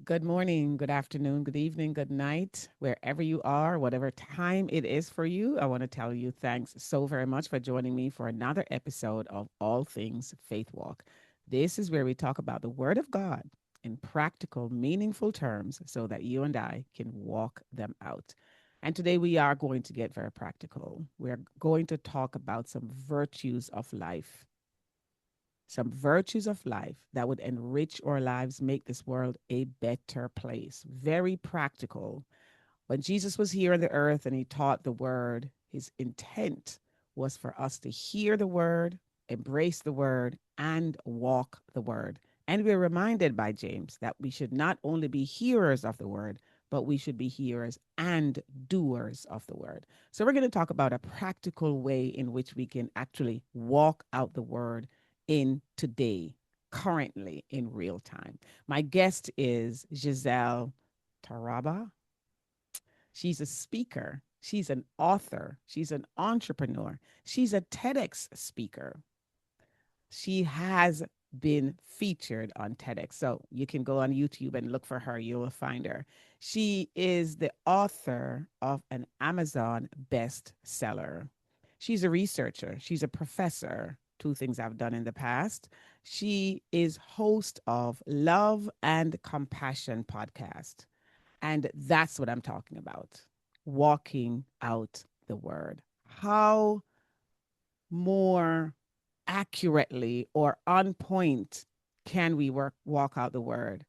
Good morning, good afternoon, good evening, good night, wherever you are, whatever time it is for you. I want to tell you thanks so very much for joining me for another episode of All Things Faith Walk. This is where we talk about the Word of God in practical, meaningful terms so that you and I can walk them out. And today we are going to get very practical. We're going to talk about some virtues of life, some virtues of life that would enrich our lives, make this world a better place. Very practical. When Jesus was here on the earth and he taught the word, his intent was for us to hear the word, embrace the word, and walk the word. And we're reminded by James that we should not only be hearers of the word, but we should be hearers and doers of the word. So, we're going to talk about a practical way in which we can actually walk out the word in today, currently in real time. My guest is Giselle Taraba. She's a speaker. She's an author. She's an entrepreneur. She's a TEDx speaker. She has been featured on TEDx. So you can go on YouTube and look for her. You will find her. She is the author of an Amazon bestseller. She's a researcher. She's a professor. Two things I've done in the past. She is host of Love and Compassion podcast. And that's what I'm talking about. Walking out the word. How more accurately or on point can we walk out the word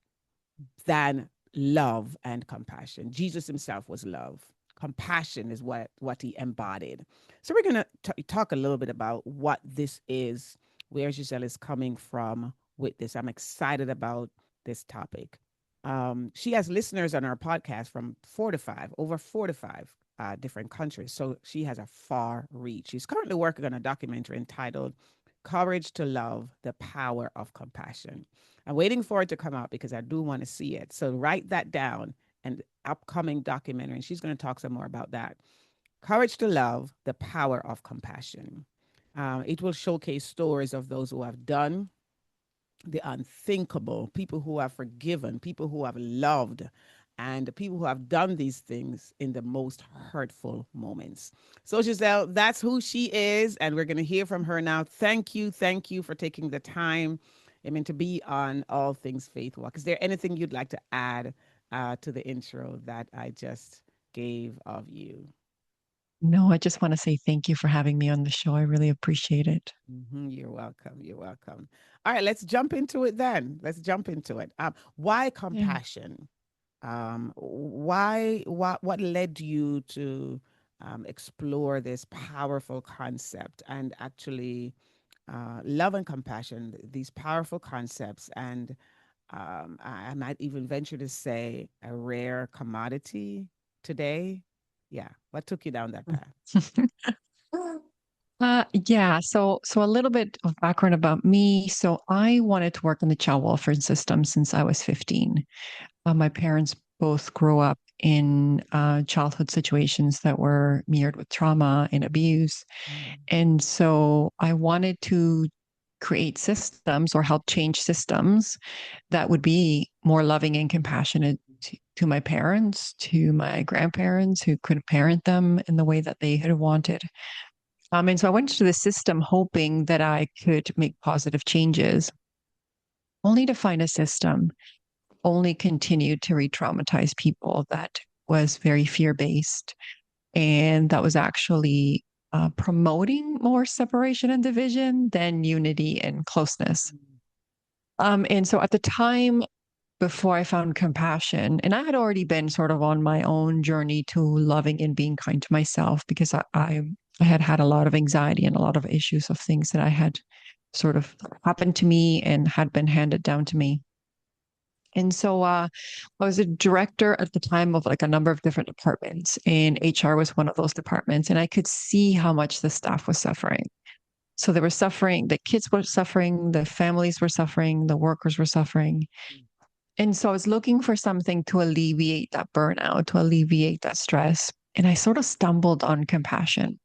than love and compassion? Jesus himself was love. Compassion is what he embodied. So we're going to talk a little bit about what this is, where Giselle is coming from with this. I'm excited about this topic. She has listeners on our podcast from over 4 to 5 different countries. So she has a far reach. She's currently working on a documentary entitled Courage to Love, the Power of Compassion. I'm waiting for it to come out because I do want to see it. So write that down, and upcoming documentary. And she's going to talk some more about that. Courage to Love, the Power of Compassion. It will showcase stories of those who have done the unthinkable, people who have forgiven, people who have loved, and people who have done these things in the most hurtful moments. So, Giselle, that's who she is, and we're going to hear from her now. Thank you for taking the time. I mean, to be on All Things Faith Walk. Is there anything you'd like to add to the intro that I just gave of you? No, I just want to say thank you for having me on the show. I really appreciate it. You're welcome. You're welcome. All right, let's jump into it then. Let's jump into it. Why Yeah. compassion? What led you to explore this powerful concept and actually love and compassion, these powerful concepts, and I might even venture to say a rare commodity today. Yeah, what took you down that path? Yeah, so a little bit of background about me. So I wanted to work in the child welfare system since I was 15. My parents both grew up in childhood situations that were mirrored with trauma and abuse. Mm, And so I wanted to create systems or help change systems that would be more loving and compassionate to my parents, to my grandparents who could parent them in the way that they had wanted. And so I went to the system hoping that I could make positive changes, only to find a system only continued to re-traumatize people that was very fear-based and that was actually promoting more separation and division than unity and closeness. mm, And so at the time before I found compassion, and I had already been sort of on my own journey to loving and being kind to myself because I had had a lot of anxiety and a lot of issues of things that I had sort of happened to me and had been handed down to me. And so I was a director at the time of like a number of different departments, and HR was one of those departments. And I could see how much the staff was suffering. So they were suffering, the kids were suffering, the families were suffering, the workers were suffering. mm, And so I was looking for something to alleviate that burnout, to alleviate that stress. And I sort of stumbled on compassion.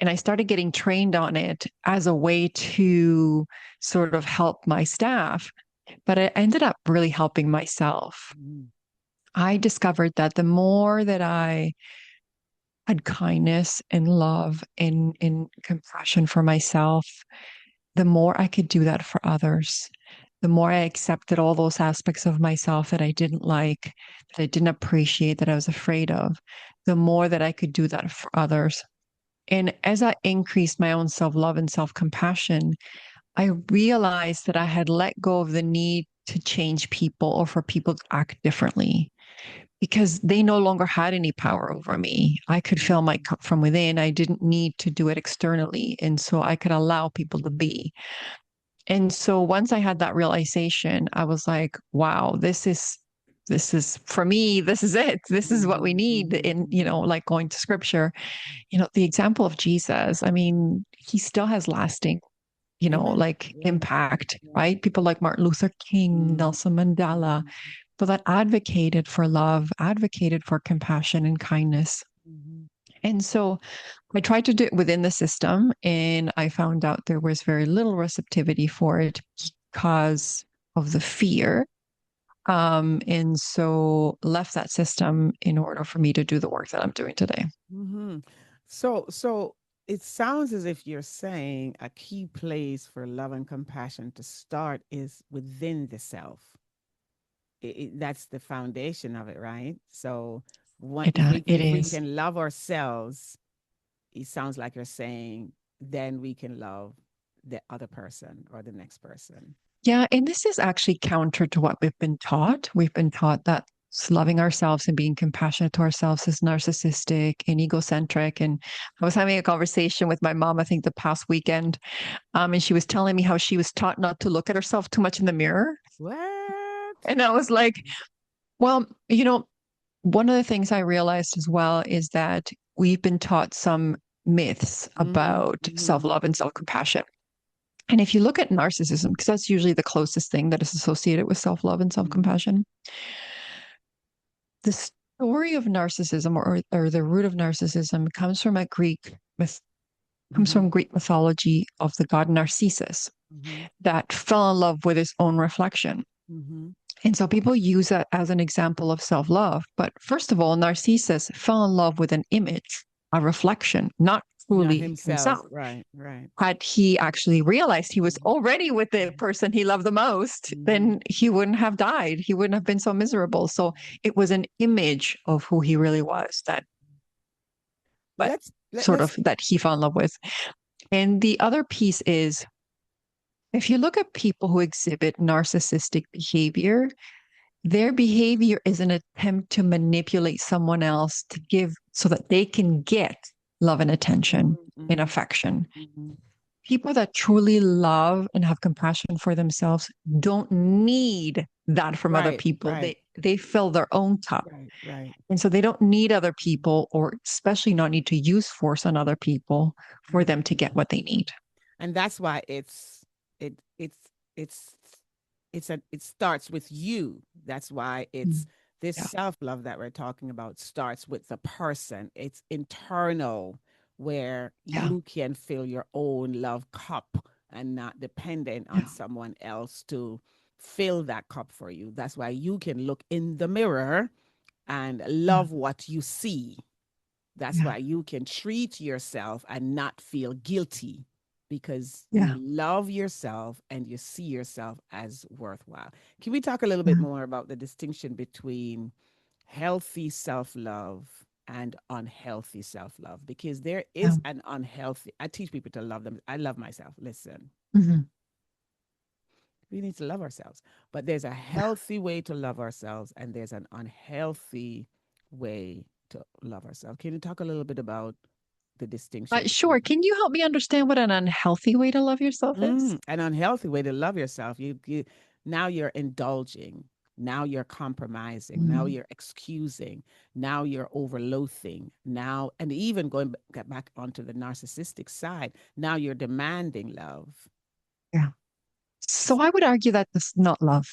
And I started getting trained on it as a way to sort of help my staff but I ended up really helping myself. Mm-hmm. I discovered that the more that I had kindness and love and compassion for myself, the more I could do that for others. The more I accepted all those aspects of myself that I didn't like, that I didn't appreciate, that I was afraid of, the more that I could do that for others. And as I increased my own self love and self compassion, I realized that I had let go of the need to change people or for people to act differently because they no longer had any power over me. I could fill my cup from within. I didn't need to do it externally. And so I could allow people to be. And so once I had that realization, I was like, wow, this is for me, this is it. This is what we Mm-hmm. need in, Mm-hmm. like going to scripture, the example of Jesus. I mean, he still has lasting, Amen. like Yeah. impact, Yeah. right? People like Martin Luther King, Mm-hmm. Nelson Mandela, people that advocated for love, advocated for compassion and kindness. Mm-hmm. And so I tried to do it within the system, and I found out there was very little receptivity for it because of the fear. And so left that system in order for me to do the work that I'm doing today. Mm-hmm. So it sounds as if you're saying a key place for love and compassion to start is within the self. That's the foundation of it, right? So, what It, it if we is. can love ourselves, it sounds like you're saying, then we can love the other person or the next person. Yeah. And this is actually counter to what we've been taught. We've been taught that loving ourselves and being compassionate to ourselves is narcissistic and egocentric. And I was having a conversation with my mom, I think the past weekend. And she was telling me how she was taught not to look at herself too much in the mirror. What? And I was like, well, one of the things I realized as well is that we've been taught some myths Mm-hmm. about Mm-hmm. self love and self compassion. And if you look at narcissism, because that's usually the closest thing that is associated with self love and self Mm-hmm. compassion, the story of narcissism or the root of narcissism comes Mm-hmm. from Greek mythology of the god Narcissus Mm-hmm. that fell in love with his own reflection. Mm-hmm. And so people use that as an example of self love. But first of all, Narcissus fell in love with an image, a reflection, not Not truly himself. himself. Right. Right. Had he actually realized he was already with the person he loved the most, Mm-hmm. then he wouldn't have died. He wouldn't have been so miserable. So it was an image of who he really was that, but Let's let, sort let's of that he fell in love with. And the other piece is if you look at people who exhibit narcissistic behavior, their behavior is an attempt to manipulate someone else to give so that they can get love and attention and Mm-hmm. affection. Mm-hmm. People that truly love and have compassion for themselves don't need that from other Right. people. Right. They fill their own cup. Right. Right. And so they don't need other people or especially not need to use force on other people for them to get what they need. And that's why it it's it's it starts with you. That's why Mm. it's this Yeah. self-love that we're talking about starts with the person. It's internal, where Yeah. you can fill your own love cup and not dependent on Yeah. someone else to fill that cup for you. That's why you can look in the mirror and Yeah. love what you see. That's Yeah. why you can treat yourself and not feel guilty, because you Yeah. love yourself and you see yourself as worthwhile. Can we talk a little bit Yeah. more about the distinction between healthy self love and unhealthy self love? Because there Yeah. is an unhealthy, I teach people to love them. I love myself. Listen, Mhm. we need to love ourselves, but there's a Yeah. healthy way to love ourselves and there's an unhealthy way to love ourselves. Can you talk a little bit about the distinction between Sure. Can you help me understand what an unhealthy way to love yourself is? an unhealthy way to love yourself? You now you're indulging, now you're compromising, now Mm. you're excusing, now you're overloathing, now, and even going back onto the narcissistic side, now you're demanding love. Yeah. So I would argue that that's not love.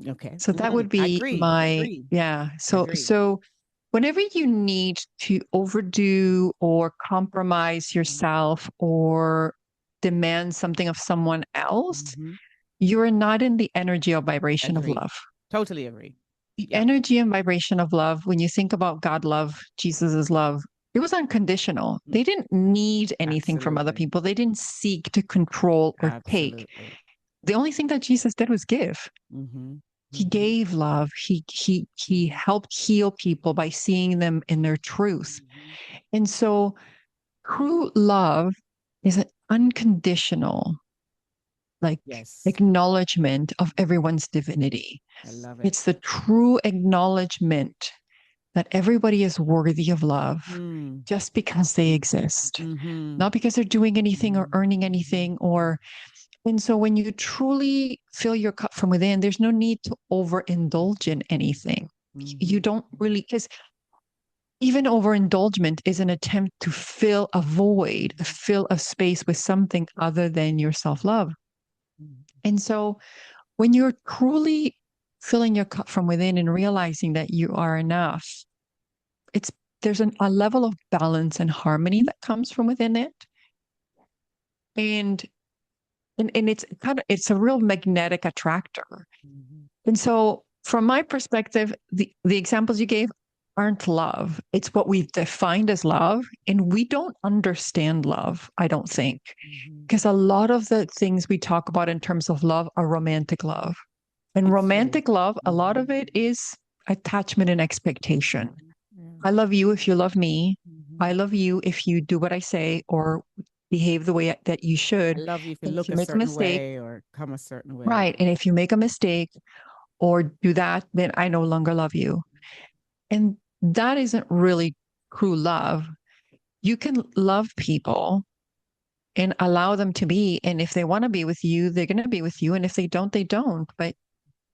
Okay. So that would I be agree. my, Agree. yeah. So, Agree. so whenever you need to overdo or compromise Mm-hmm. yourself or demand something of someone else, Mm-hmm. you're not in the energy or vibration of Agree. love. Totally agree. The Yeah, energy and vibration of love, when you think about God love, Jesus's love, it was unconditional. mm, They didn't need anything from other absolutely. people. They didn't seek to control or take. Absolutely. The only thing that Jesus did was give. Mm-hmm. He Mm-hmm. gave love. He helped heal people by seeing them in their truth. Mm-hmm. And so true love is an unconditional, like, Yes, acknowledgement of everyone's divinity. I love it. It's the true acknowledgement that everybody is worthy of love Mm. just because they exist, Mm-hmm. not because they're doing anything or earning anything. Or and so when you truly fill your cup from within, there's no need to overindulge in anything. Mm-hmm. You don't really, because even overindulgement is an attempt to fill a void, fill a space with something other than your self-love. Mm-hmm. And so when you're truly filling your cup from within and realizing that you are enough, it's there's a level of balance and harmony that comes from within it. And and it's a real magnetic attractor. Mm-hmm. And so from my perspective, the examples you gave aren't love. It's what we've defined as love. And we don't understand love, I don't think. Mm-hmm. Because a lot of the things we talk about in terms of love are romantic love. And It's true. romantic love, a lot Mm-hmm. of it is attachment and expectation. Mm-hmm. Yeah. I love you if you love me. Mm-hmm. I love you if you do what I say or behave the way that you I should. love you if you And if look you a make a certain mistake, way or come a certain way. right. And if you make a mistake or do that, then I no longer love you. And that isn't really true love. You can love people and allow them to be. And if they want to be with you, they're going to be with you. And if they don't, they don't. But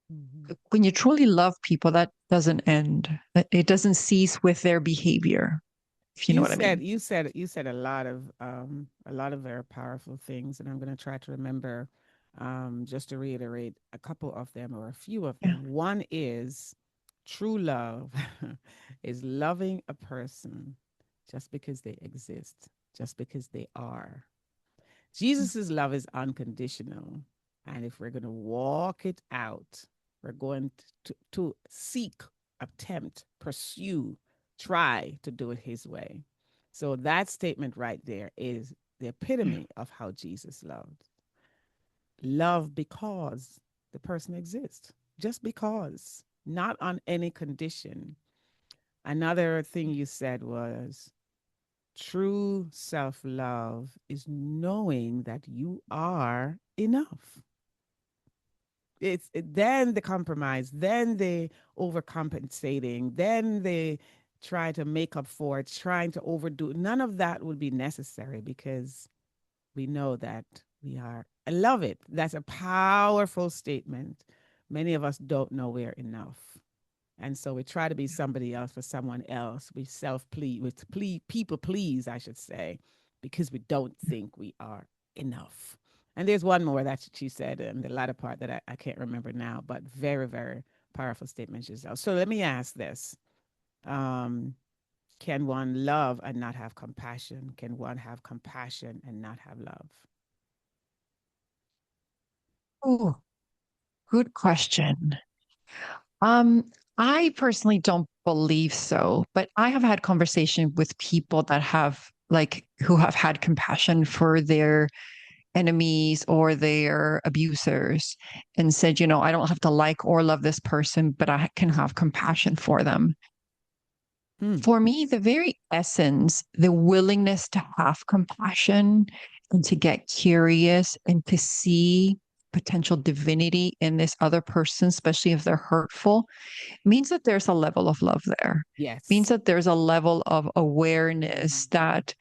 Mm-hmm. when you truly love people, that doesn't end. It doesn't cease with their behavior, if you know You what I said mean. you said you said a lot of very powerful things, and I'm going to try to remember just to reiterate a couple of them or a few of Yeah. them. One is true love is loving a person just because they exist, just because they are. Jesus's love is unconditional, and if we're going to walk it out, we're going to seek, attempt, pursue, try to do it His way. So that statement right there is the Yeah. epitome of how Jesus loved. Love because the person exists, just because, not on any condition. Another thing you said was true self love is knowing that you are enough. Then the compromise, then the overcompensating, then the try to make up for it, trying to overdo it. None of that would be necessary because we know that we are. I love it. That's a powerful statement. Many of us don't know we're enough. And so we try to be somebody else for someone else. We self please, people please, I should say, because we don't think we are enough. And there's one more that she said in the latter part that I can't remember now, but very, very powerful statement, Giselle. So let me ask this. Um, can one love and not have compassion? Can one have compassion and not have love? Oh, good question. Um, I personally don't believe so, but I have had conversation with people that have who have had compassion for their enemies or their abusers and said, I don't have to like or love this person, but I can have compassion for them. Hmm. For me, the very essence, the willingness to have compassion and to get curious and to see potential divinity in this other person, especially if they're hurtful, means that there's a level of love there. Means Yes. that there's a level of awareness that,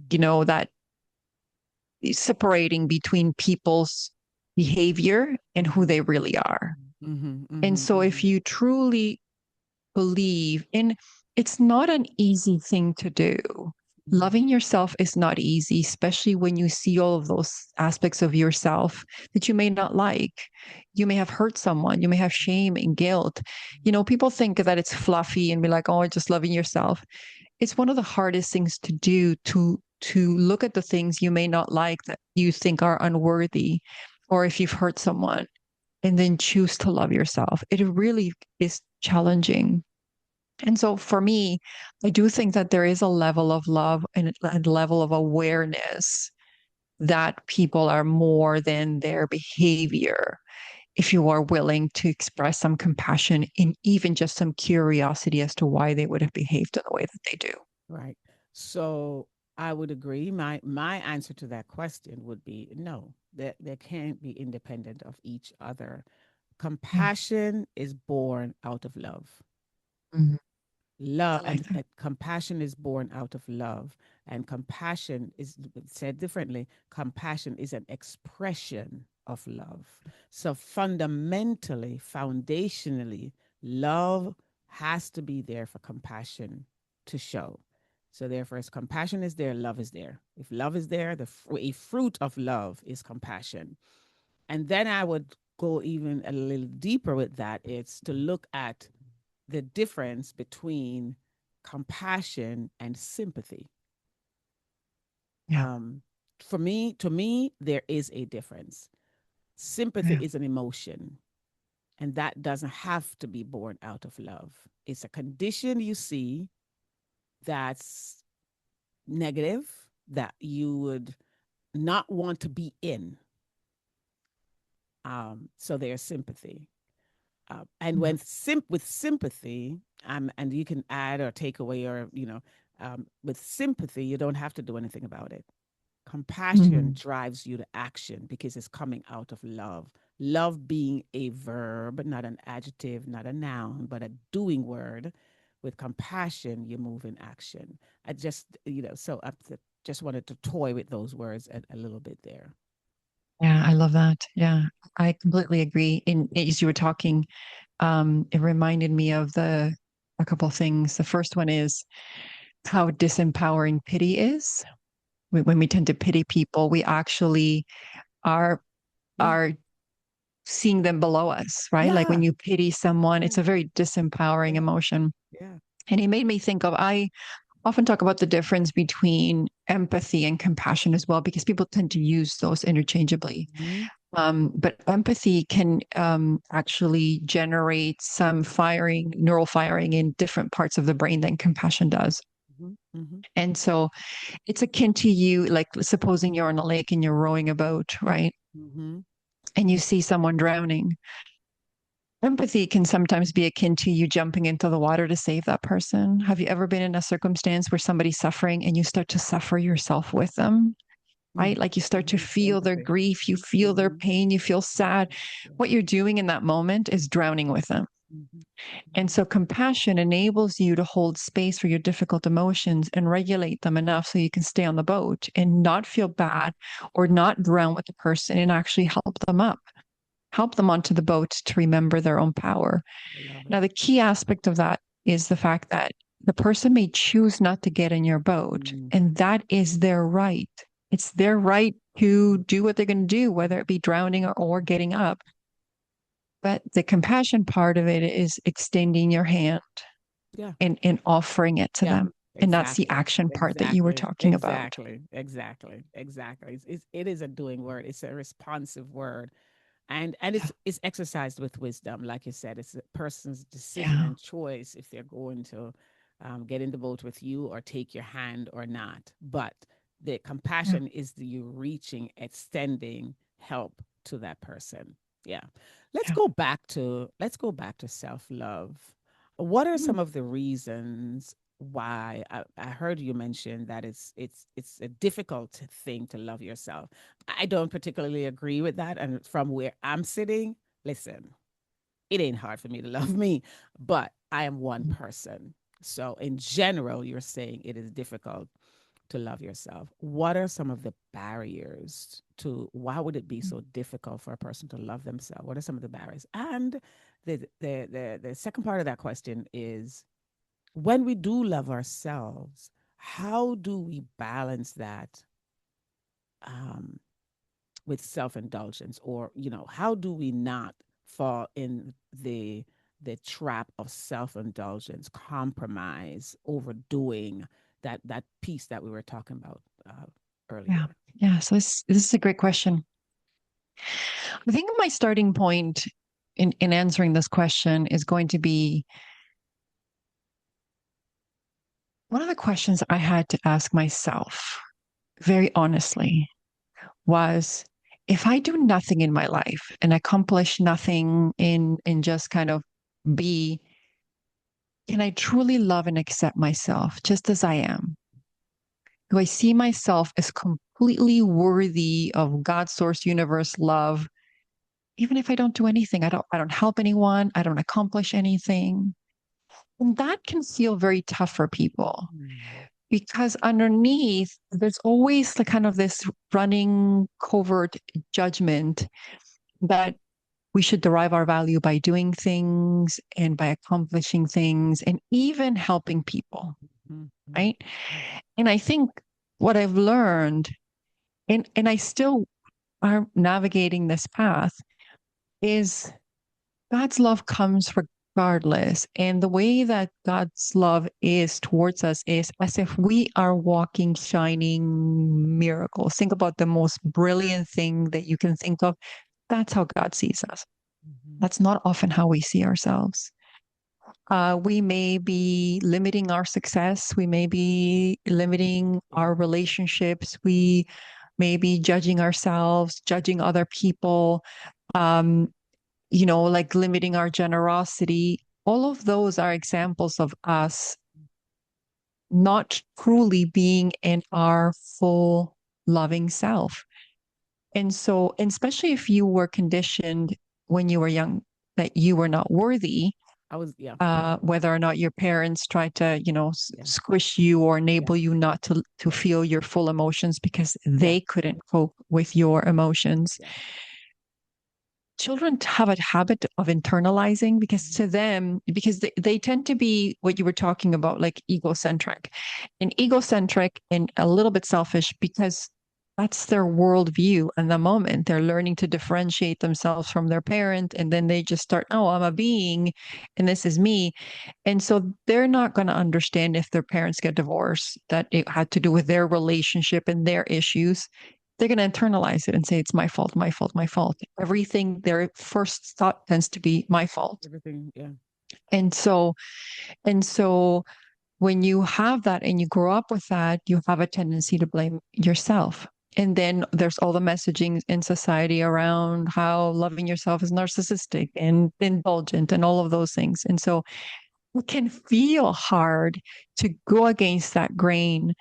that is separating between people's behavior and who Mm-hmm. they really are. Mm-hmm. And Mm-hmm. so if you truly believe in it's not an easy thing to do. Mm-hmm. Loving yourself is not easy, especially when you see all of those aspects of yourself that you may not like. You may have hurt someone, you may have shame and guilt. People think that it's fluffy and be like, oh, just loving yourself. It's one of the hardest things to do to look at the things you may not like that you think are unworthy or if you've hurt someone, and then choose to love yourself. It really is challenging. And so for me, I do think that there is a level of love and a level of awareness that people are more than their behavior. If you are willing to express some compassion and even just some curiosity as to why they would have behaved in the way that they do. Right. So I would agree. My answer to that question would be no. That they can't be independent of each other. Yeah. Compassion is born out of love. Mhm. Love I like that. and compassion is born out of love. And compassion is said differently. Compassion is an expression of love. So fundamentally, foundationally, love has to be there for compassion to show. So therefore, as compassion is there, love is there. If love is there, a fruit of love is compassion. And then I would go even a little deeper with that. It's to look at the difference between compassion and sympathy. Yeah. Um, for me, to me, there is a difference. Sympathy Yeah. is an emotion, and that doesn't have to be born out of love. It's a condition you see that's negative, that you would not want to be in. So there's sympathy. And Mhm. when with sympathy, and you can add or take away, or with sympathy, you don't have to do anything about it. Compassion Mhm. drives you to action because it's coming out of love. Love being a verb, not an adjective, not a noun, but a doing word. With compassion, you move in action. I just, so I just wanted to toy with those words a little bit there. Yeah, I love that. Yeah, I completely agree. And as you were talking, it reminded me of the a couple of things. The first one is how disempowering pity is. When we tend to pity people, we actually are Yeah. are seeing them below us, right? Like when Yeah. you pity someone, Yeah. it's a very disempowering Yeah. emotion. Yeah. And it made me think of I often talk about the difference between empathy and compassion as well, because people tend to use those interchangeably. Mm-hmm. But empathy can actually generate some firing, neural firing in different parts of the brain than compassion does. Mm-hmm. Mm-hmm. And so it's akin to you, like supposing you're on a lake and you're rowing a boat, right? Mm-hmm. And you see someone drowning. Empathy can sometimes be akin to you jumping into the water to save that person. Have you ever been in a circumstance where somebody's suffering and you start to suffer yourself with them? Right? Like you start to Mm-hmm. feel their Empathy. grief, you feel their Mm-hmm. pain, you feel Mm-hmm. sad. Yeah. What you're doing in that moment is drowning with them. Mm-hmm. And Mm-hmm. so compassion enables you to hold space for your difficult emotions and regulate them enough so you can stay on the boat and not feel bad or not drown with the person and actually help them onto the boat to remember their own power. I love Now, it. the key aspect of that is the fact that the person may choose not to get in your boat, Mm-hmm. and that is their right. It's their right to do what they're going to do, whether it be drowning or getting up. But the compassion part of it is extending your hand Yeah. and offering it to Yeah, them. And that's the exactly. action part that you were Exactly. talking about. Exactly. Exactly. Exactly. It is a doing word. It's a responsive word. And Yeah. it's exercised with wisdom. Like you said, it's a person's decision Yeah. and choice if they're going to get in the boat with you or take your hand or not. But the Yeah. compassion is the you reaching, extending help to that person. Yeah. Yeah. Let's go back to self-love. What are Mm. some of the reasons why I heard you mention that it's a difficult thing to love yourself? I don't particularly agree with that. And from where I'm sitting, listen, it ain't hard for me to love me, but I am one person. So in general, you're saying it is difficult to love yourself. What are some of the barriers to why would it be so difficult for a person to love themselves? What are some of the barriers? And the second part of that question is when we do love ourselves, how do we balance that um, with self-indulgence, or how do we not fall in the trap of self-indulgence, compromise, overdoing that piece that we were talking about Yeah. earlier? Yeah. So this is a great question. I think my starting point in answering this question is going to be one of the questions I had to ask myself very honestly was, if I do nothing in my life and accomplish nothing in just kind of be, can I truly love and accept myself just as I am? Do I see myself as completely worthy of God's source universe love, even if I don't do anything? I don't help anyone, I don't accomplish anything. And that can feel very tough for people Mm. because underneath there's always the kind of this running covert judgment that we should derive our value by doing things and by accomplishing things and even helping people, Mhm. right? And I think what I've learned, and I still are navigating this path, is God's love comes regardless. And the way that God's love is towards us is as if we are walking, shining miracles. Think about the most brilliant thing that you can think of. That's how God sees us. Mhm. That's not often how we see ourselves. We may be limiting our success. We may be limiting Yeah. our relationships. We may be judging ourselves, judging other people, um, like limiting our generosity. All of those are examples of us not truly being in our full loving self. And so, and especially if you were conditioned when you were young that you were not worthy, I was, yeah, whether or not your parents tried to, yeah, squish you or yeah, enable you not to feel your full emotions because yeah, they couldn't cope with your emotions. yeah. Children have a habit of internalizing because Mhm. to them, because they tend to be what you were talking about, like egocentric and a little bit selfish because that's their worldview in the moment. They're learning to differentiate themselves from their parent, and then they just start, oh, I'm a being, and this is me. And so they're not going to understand if their parents get divorced, that it had to do with their relationship and their issues. They're going to internalize it and say, it's my fault, my fault, my fault. Everything, their first thought tends to be my fault. Everything, yeah. And so, and so when you have that and you grow up with that, you have a tendency to blame yourself. And then there's all the messaging in society around how loving yourself is narcissistic and indulgent and all of those things. And so it can feel hard to go against that grain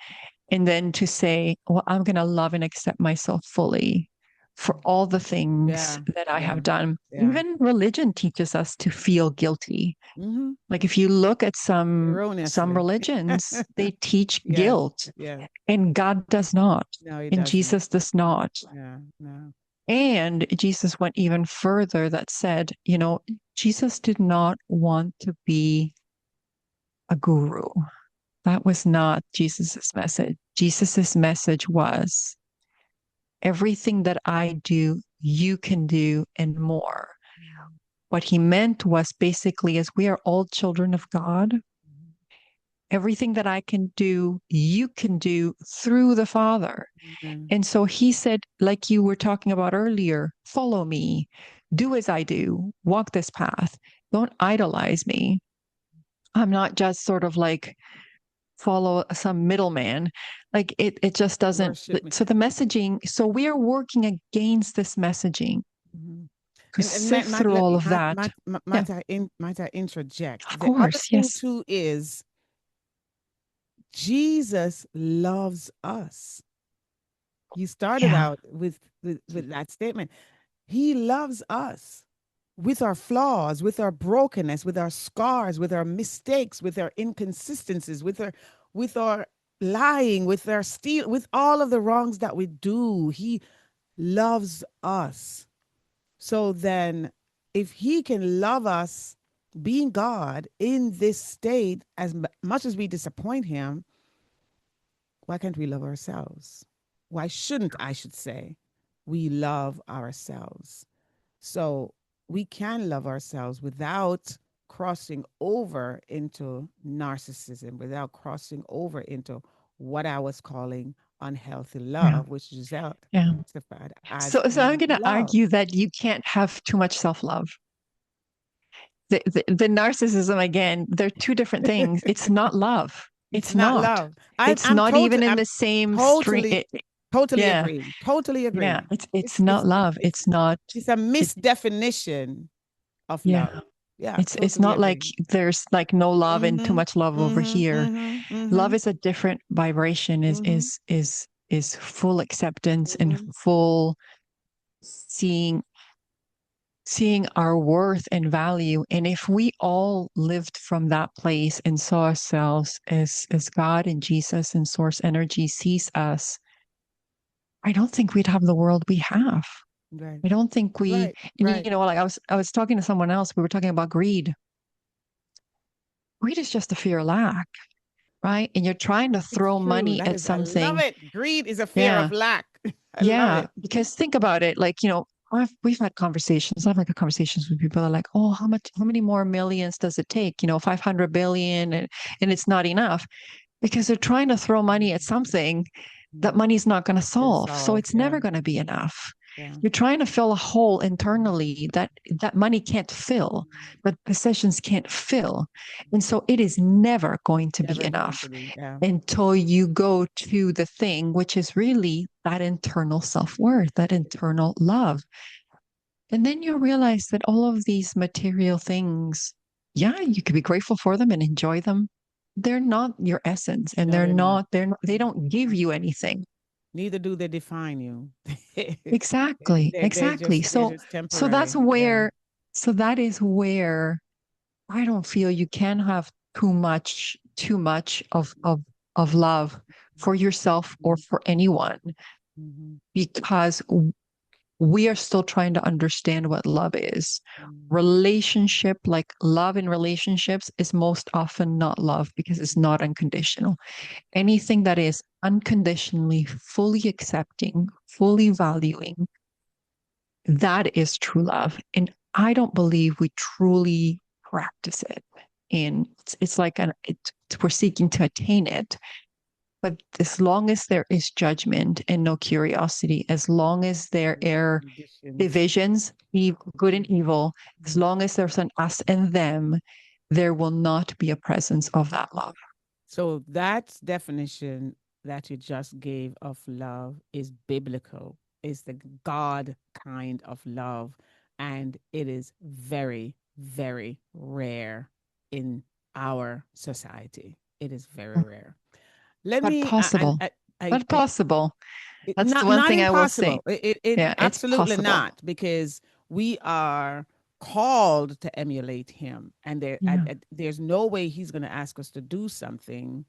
and then to say, well, I'm going to love and accept myself fully for all the things Yeah, that I yeah, have done. yeah. Even religion teaches us to feel guilty. Hmm. Like if you look at some Erroneously. religions, they teach Yes, guilt, yes. and God does not, No, he and doesn't. Jesus does not. Yeah, no. And Jesus went even further that said, Jesus did not want to be a guru. That was not Jesus's message. Jesus's message was, everything that I do, you can do and more. Mhm. What he meant was basically, as we are all children of God, everything that I can do, you can do through the Father. Amen. And so he said, like you were talking about earlier, follow me, do as I do, walk this path, don't idolize me. I'm not just sort of like follow some middleman. Like it just doesn't. Worship me. So the messaging, so we are working against this messaging Mhm. to And sift through all of that. Yeah, might I interject? of The other course. thing Yes. too is Jesus loves us. You started Yeah. out with that statement. He loves us with our flaws, with our brokenness, with our scars, with our mistakes, with our inconsistencies, with our lying, with our steal, with all of the wrongs that we do. He loves us. So then if he can love us being God in this state as much as we disappoint him, why can't we love ourselves? Why shouldn't I should say we love ourselves? So we can love ourselves without crossing over into narcissism, without crossing over into what I was calling unhealthy Yeah. love, which Giselle Yeah. classified as So I'm going unhealthy to love. argue that you can't have too much self love. The narcissism, again, they're two different things. It's not love. It's It's not not. love. I'm It's I'm not even total in I'm the same string. totally totally Yeah. agreeing. Totally Yeah. agreeing. It's It's not it's love. it's It's not. it's a It, misdefinition of yeah. love. Yeah, It's totally not like agree. there's like no love and too Mhm. much love over Mhm. here. Mhm. Love Mhm. is a different vibration. Mhm. Is full acceptance and Mhm. full seeing seeing our worth and value. And if we all lived from that place and saw ourselves as God and Jesus and source energy sees us, I don't think we'd have the world we have. Right. I don't think we, Right. and Right. like I was talking to someone else, we were talking about greed. Greed is just a fear of lack, right? And you're trying to It's throw true. money That at is, I love something. it. Greed is a fear of Yeah. lack. I love Yeah. it. Because think about it, like, we've had conversations. I've had conversations with people that are like, oh, how many more millions does it take? 500 billion, and it's not enough because they're trying to throw money at something that Mhm. money's not going to Gonna solve. So solve. it's Yeah. never going to be enough. Yeah. You're trying to fill a hole internally that money can't fill, that possessions can't fill. And so it is never going to be Never going enough to be. Yeah. until you go to the thing, which is really that internal self worth, that internal love. And then you realize that all of these material things, yeah, you could be grateful for them and enjoy them. They're not your essence, and No, they're not. they don't give you anything. Neither do they define you. Exactly, exactly. They're So just so that's temporary. Yeah. where so that is where I don't feel you can have too much of love for yourself or for anyone, Mhm. because we are still trying to understand what love is. Mhm. Relationship, like love in relationships, is most often not love because it's not unconditional. Anything that is unconditionally fully accepting, fully valuing, that is true love. And I don't believe we truly practice it. And it's like we're seeking to attain it. But as long as there is judgment and no curiosity, as long as there are Conditions. divisions, good and evil, as Mhm. long as there's an us and them, there will not be a presence of that love. So that definition that you just gave of love is biblical, is the God kind of love. And it is very, very rare in our society. It is very rare. Let But me, possible. But possible. That's the not one not thing I will say. impossible. It Yeah, it's absolutely possible. not, because we are called to emulate him, and Yeah. there's no way he's going to ask us to do something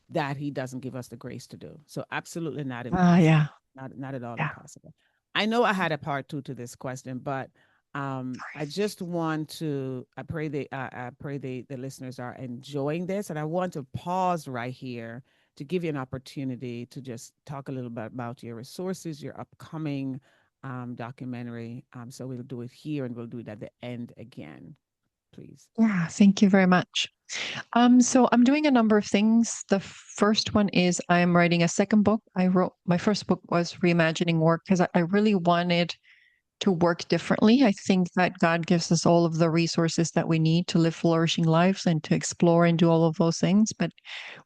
that he doesn't give us the grace to do. So absolutely not impossible. Yeah. Not at all Yeah. impossible. I know I had a part two to this question, but I just want to. I pray the listeners are enjoying this, and I want to pause right here to give you an opportunity to just talk a little bit about your resources, your upcoming documentary. So we'll do it here, and we'll do it at the end again, please. Yeah. Thank you very much. So I'm doing a number of things. The first one is I'm writing a second book. I wrote my first book was Reimagining Work because I really wanted to work differently. I think that God gives us all of the resources that we need to live flourishing lives and to explore and do all of those things. But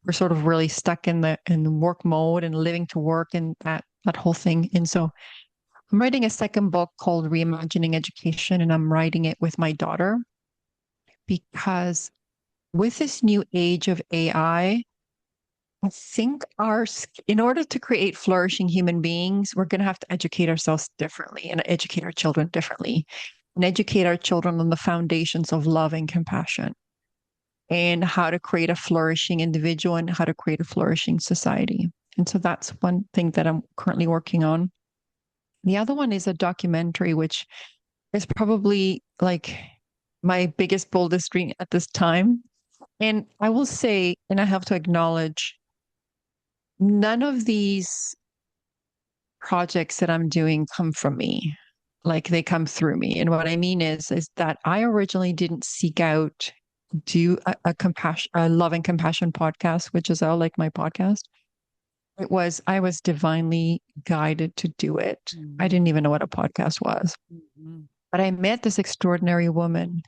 we're sort of really stuck in the work mode and living to work and that whole thing. And so I'm writing a second book called Reimagining Education, and I'm writing it with my daughter because with this new age of I think in order to create flourishing human beings, we're going to have to educate ourselves differently and educate our children differently and educate our children on the foundations of love and compassion and how to create a flourishing individual and how to create a flourishing society. And so that's one thing that I'm currently working on. The other one is a documentary, which is probably like my biggest, boldest dream at this time. And I will say, and I have to acknowledge, none of these projects that I'm doing come from me. Like they come through me. And what I mean is that I originally didn't seek out do a love and compassion podcast, which is all like my podcast. I was divinely guided to do it. I Mhm. didn't even know what a podcast was. Mhm. But I met this extraordinary woman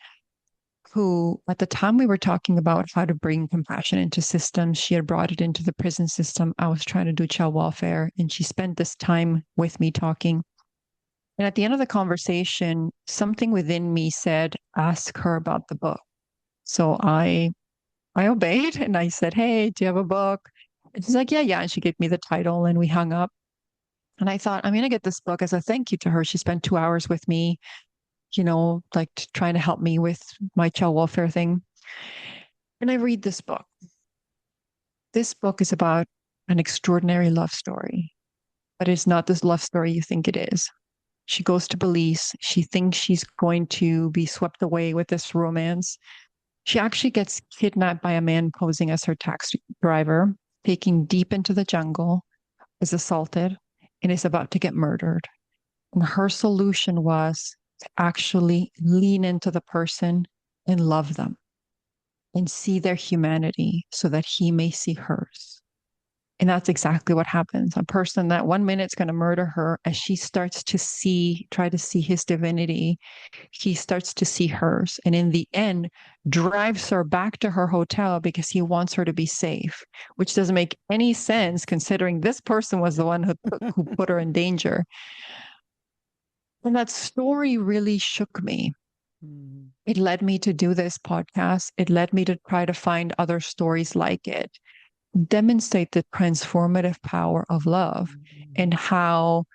who, at the time we were talking about how to bring compassion into systems, she had brought it into the prison system. I was trying to do child welfare, and she spent this time with me talking. And at the end of the conversation, something within me said, ask her about the book. So I obeyed and I said, hey, do you have a book? And she's like, yeah, yeah. And she gave me the title and we hung up. And I thought, I'm going to get this book as a thank you to her. She spent 2 hours with me, like trying to help me with my child welfare thing. And I read this book. This book is about an extraordinary love story, but it's not this love story you think it is. She goes to Belize. She thinks she's going to be swept away with this romance. She actually gets kidnapped by a man posing as her taxi driver, taken deep into the jungle, is assaulted, and is about to get murdered. And her solution was to actually lean into the person and love them and see their humanity so that he may see hers. And that's exactly what happens. A person that 1 minute's going to murder her, as she starts to try to see his divinity, he starts to see hers. And in the end, drives her back to her hotel because he wants her to be safe, which doesn't make any sense considering this person was the one who put her in danger. And that story really shook me. Mhm. It led me to do this podcast. It led me to try to find other stories like it, demonstrate the transformative power of love and Mhm. how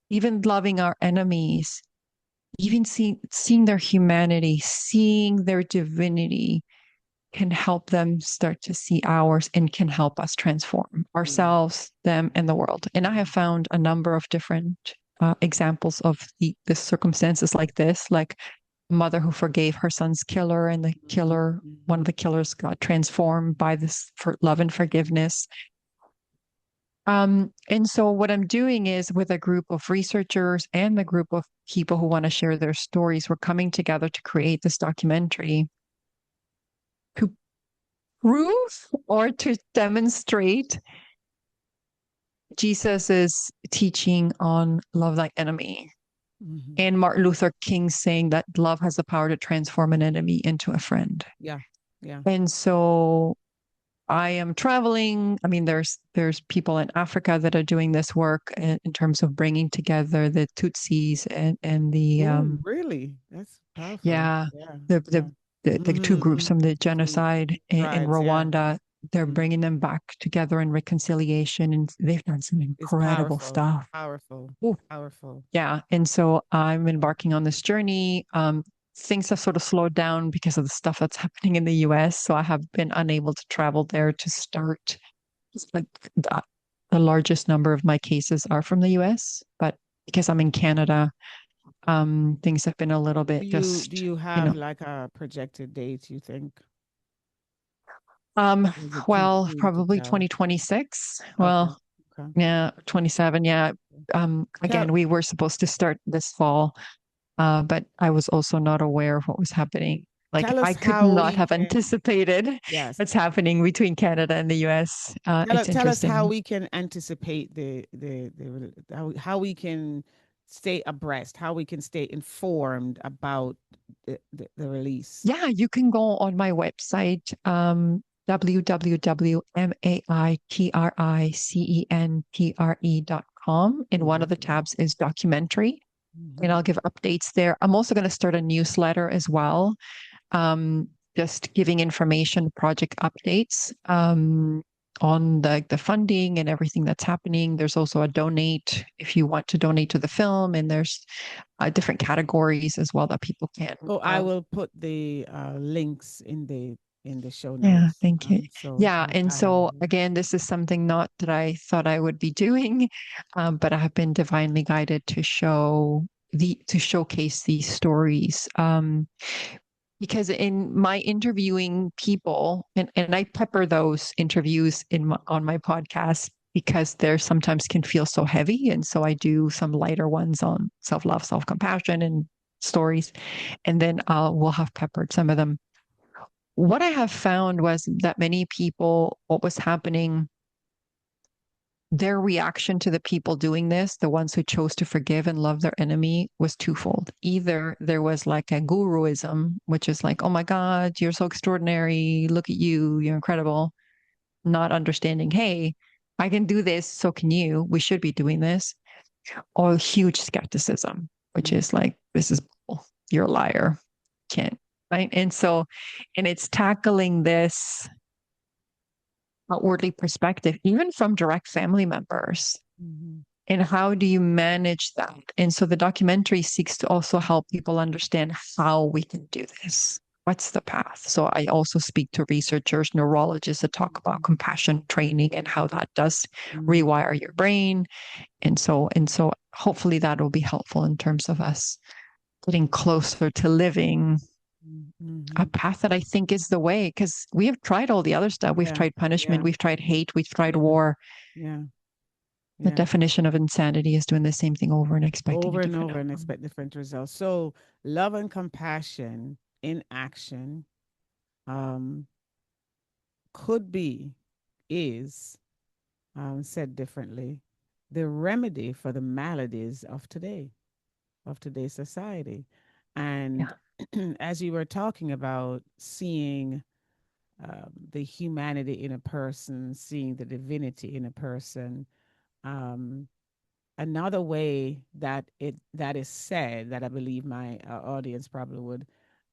even loving our enemies, even seeing their humanity, seeing their divinity can help them start to see ours and can help us transform Mhm. ourselves, them, and the world. And I have found a number of different examples of the circumstances like this, like a mother who forgave her son's killer, and one of Mhm. the killers got transformed by this for love and forgiveness. And so what I'm doing is with a group of researchers and the group of people who want to share their stories, we're coming together to create this documentary to prove or to demonstrate Jesus's teaching on love thy enemy Mhm. and Martin Luther King saying that love has the power to transform an enemy into a friend. Yeah. Yeah. And so I am traveling. I mean, there's people in Africa that are doing this work in terms of bringing together the Tutsis and the Oh, really? That's powerful. yeah Yeah. the Yeah. the the two groups from the Two genocide in tribes. Yeah. Rwanda. They're Mhm. bringing them back together in reconciliation, and they've done some It's incredible powerful. stuff. Powerful. Ooh, Powerful. yeah, and so I'm embarking on this journey. Things have sort of slowed down because of the stuff that's happening in the US. So I have been unable to travel there to start. Like the, the largest number of my cases are from the US, but because I'm in Canada, things have been a little Do bit you do just, you you have know, like a projected date, you think? um, Or is it too well, soon to probably tell? 2026. Okay. Well, Okay. yeah, 27. Yeah. Tell Again, we were supposed to start this fall, but I was also not aware of what was happening. Like tell I us could how not we have can anticipated yes. what's happening between Canada and the US. It's Tell us how interesting. we can anticipate how we can stay abreast, how we can stay informed about the release. Yeah, you can go on my website, www.maitricentre.com. And Oh, one of the lovely. tabs is documentary, and Mhm. I'll give updates there. I'm also going to start a newsletter as well, just giving information, project updates on the funding and everything that's happening. There's also a donate if you want to donate to the film, and there's different categories as well that people can. Oh, I will put the links in the show Yeah, notes. thank you. So Yeah, and I have so again, this is something not that I thought I would be doing, but I have been divinely guided to showcase these stories. Because in my interviewing people, and I pepper those interviews on my podcast because they're sometimes can feel so heavy, and so I do some lighter ones on self love, self compassion, and stories, and then we'll have peppered some of them. What I have found was that many people, what was happening their reaction to the people doing this, the ones who chose to forgive and love their enemy, was twofold. Either there was like a guruism, which is like, oh my God, you're so extraordinary. Look at you. You're incredible. Not understanding, hey, I can do this. So can you. We should be doing this. Or huge skepticism, which Mm, is like, this is bull. You're a liar. Can't. Right. And so, and it's tackling this outwardly perspective, even from direct family members. mhm, And how do you manage that? And so the documentary seeks to also help people understand how we can do this. What's the path? So I also speak to researchers, neurologists that talk about mhm, compassion training and how that does mhm, rewire your brain. And so hopefully that will be helpful in terms of us getting closer to living mhm, a mhm. path that I think is the way. Because we have tried all the other stuff. We've Yeah, tried punishment, yeah, we've tried hate, we've tried yeah, war. yeah, The yeah. definition of insanity is doing the same thing over and expecting a Over and different over and outcome. expect different results. So, love and compassion in action um, could be, is, said differently, the remedy for the maladies of today's society. And Yeah. as you were talking about seeing the humanity in a person, seeing the divinity in a person, um, another way that is said that I believe my audience probably would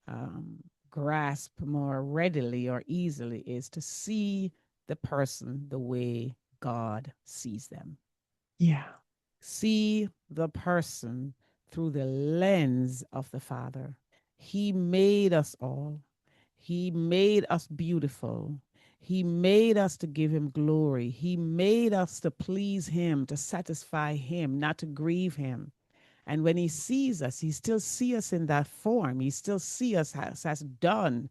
um, grasp more readily or easily is to see the person the way God sees them. Yeah. See the person through the lens of the Father. He made us all. He made us beautiful. He made us to give him glory. He made us to please him, to satisfy him, not to grieve him. And when he sees us, he still sees us in that form. He still sees us as has done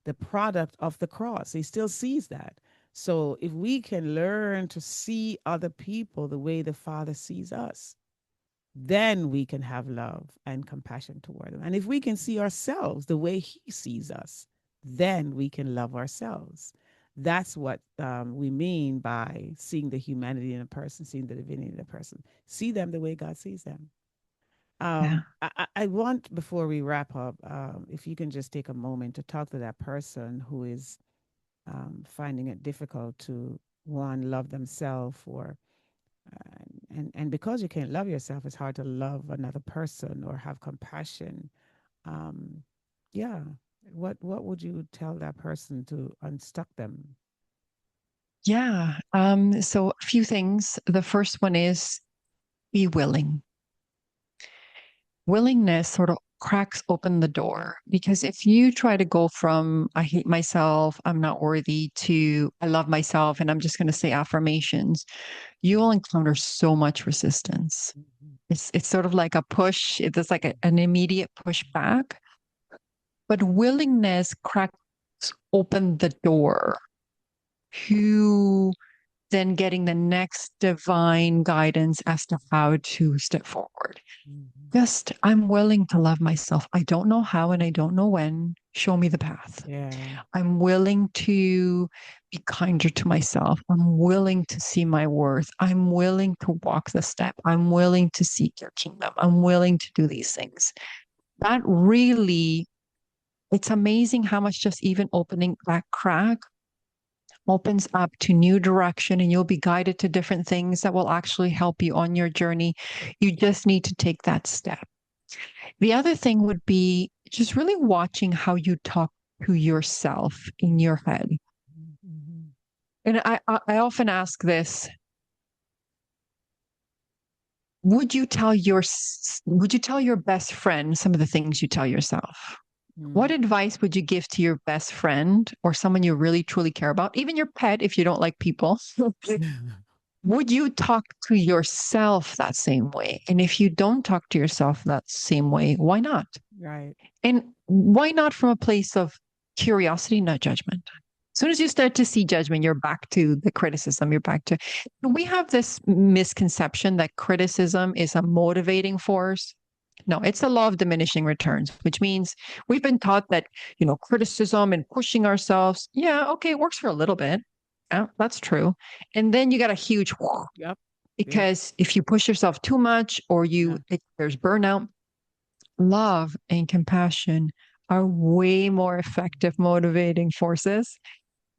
the product of the cross. He still sees that. So if we can learn to see other people the way the Father sees us, then we can have love and compassion toward them. And if we can see ourselves the way He sees us, then we can love ourselves. That's what we mean by seeing the humanity in a person, seeing the divinity in a person. See them the way God sees them. Yeah. I want, before we wrap up, if you can just take a moment to talk to that person who is finding it difficult to, one, love themselves, or and because you can't love yourself, it's hard to love another person or have compassion. Um, yeah, what would you tell that person to unstuck them? Yeah. So a few things. The first one is be willing. Willingness sort of cracks open the door because if you try to go from I hate myself, I'm not worthy to I love myself and I'm just going to say affirmations, you will encounter so much resistance. Mhm. It's sort of like a push, it's like an immediate push back, but willingness cracks open the door to then getting the next divine guidance as to how to step forward. Mhm. Just, I'm willing to love myself. I don't know how and I don't know when. Show me the path. Yeah. I'm willing to be kinder to myself. I'm willing to see my worth. I'm willing to walk the step. I'm willing to seek your kingdom. I'm willing to do these things. That really, it's amazing how much just even opening that crack opens up to new direction and you'll be guided to different things that will actually help you on your journey. You just need to take that step. The other thing would be just really watching how you talk to yourself in your head. Mhm. And I often ask this, would you tell your best friend some of the things you tell yourself? What Mhm. advice would you give to your best friend or someone you really truly care about, even your pet if you don't like people? Would you talk to yourself that same way? And if you don't talk to yourself that same way, why not? Right. And why not from a place of curiosity, not judgment? As soon as you start to see judgment, you're back to the criticism. You're back to, we have this misconception that criticism is a motivating force. No, it's the law of diminishing returns, which means we've been taught that, criticism and pushing ourselves, yeah, okay, it works for a little bit. Yeah, that's true. And then you got a huge Yep. Yep. because if you push yourself too much or Yeah. there's burnout, love and compassion are way more effective motivating forces.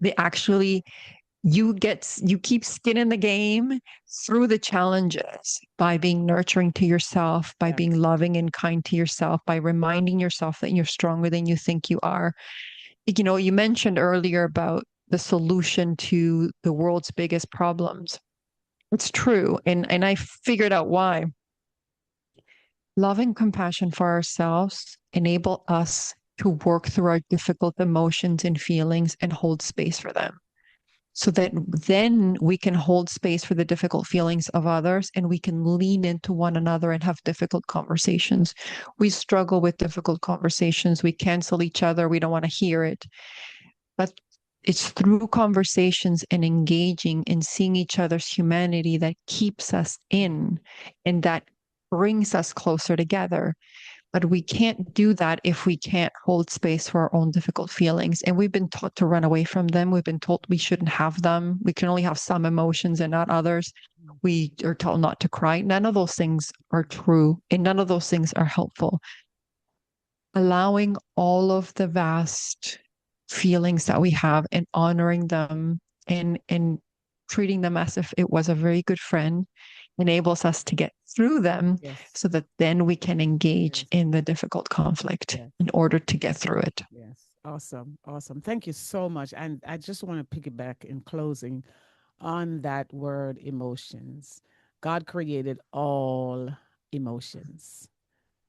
They actually you keep skin in the game through the challenges by being nurturing to yourself, by being Yes. loving and kind to yourself, by reminding yourself that you're stronger than you think you are. You know, you mentioned earlier about the solution to the world's biggest problems. It's true. And I figured out why. Love and compassion for ourselves enable us to work through our difficult emotions and feelings and hold space for them so that then we can hold space for the difficult feelings of others and we can lean into one another and have difficult conversations. We struggle with difficult conversations. We cancel each other. We don't want to hear it. But it's through conversations and engaging and seeing each other's humanity that keeps us in and that brings us closer together. But we can't do that if we can't hold space for our own difficult feelings. And we've been taught to run away from them. We've been told we shouldn't have them. We can only have some emotions and not others. We are told not to cry. None of those things are true, and none of those things are helpful. Allowing all of the vast feelings that we have and honoring them and treating them as if it was a very good friend enables us to get through them Yes. so that then we can engage Yes. in the difficult conflict Yes. in order to get through it. Yes. Awesome. Awesome. Thank you so much. And I just want to piggyback in closing on that word emotions. God created all emotions.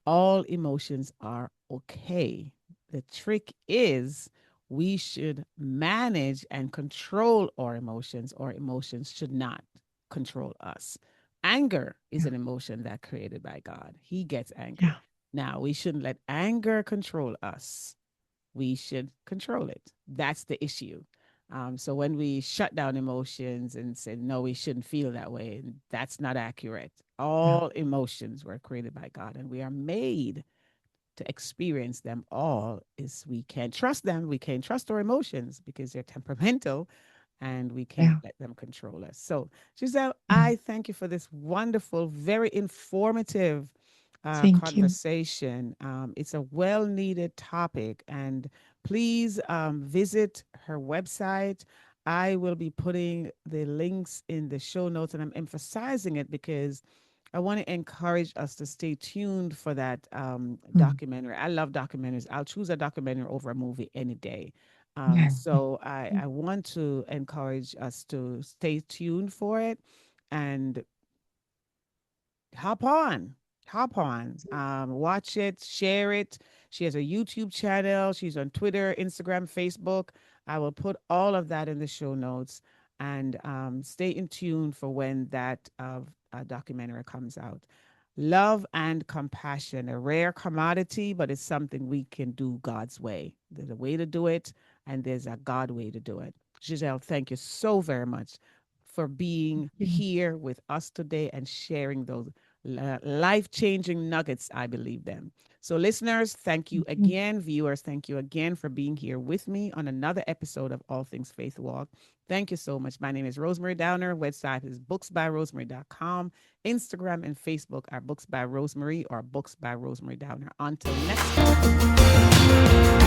All emotions are okay. The trick is we should manage and control our emotions. Our emotions should not control us. Anger is Yeah. an emotion that created by God. He gets angry. Yeah. Now, we shouldn't let anger control us. We should control it. That's the issue. So when we shut down emotions and say, no, we shouldn't feel that way, that's not accurate. Yeah. All emotions were created by God and we are made to experience them all. Is we can't trust them. We can't trust our emotions because they're temperamental and we can't Yeah. let them control us. So, Giselle, Mm. I thank you for this wonderful, very informative Thank you. conversation. It's a well needed topic, and please visit her website. I will be putting the links in the show notes, and I'm emphasizing it because I want to encourage us to stay tuned for that Mm. documentary. I love documentaries. I'll choose a documentary over a movie any day. Yeah. So I, Mm. I want to encourage us to stay tuned for it and hop on watch it, share it. She has a YouTube channel, she's on Twitter, Instagram, Facebook. I will put all of that in the show notes, and stay in tune for when that documentary comes out. Love and compassion, a rare commodity, but it's something we can do God's way. There's a way to do it, and there's a God way to do it. Giselle, thank you so very much for being Mm. here with us today and sharing those life changing nuggets, I believe them. So, listeners, thank you Mm. again. Viewers, thank you again for being here with me on another episode of All Things Faith Walk. Thank you so much. My name is Rosemary Downer. Website is booksbyrosemary.com. Instagram and Facebook are Books by Rosemary or Books by Rosemary Downer. Until next time.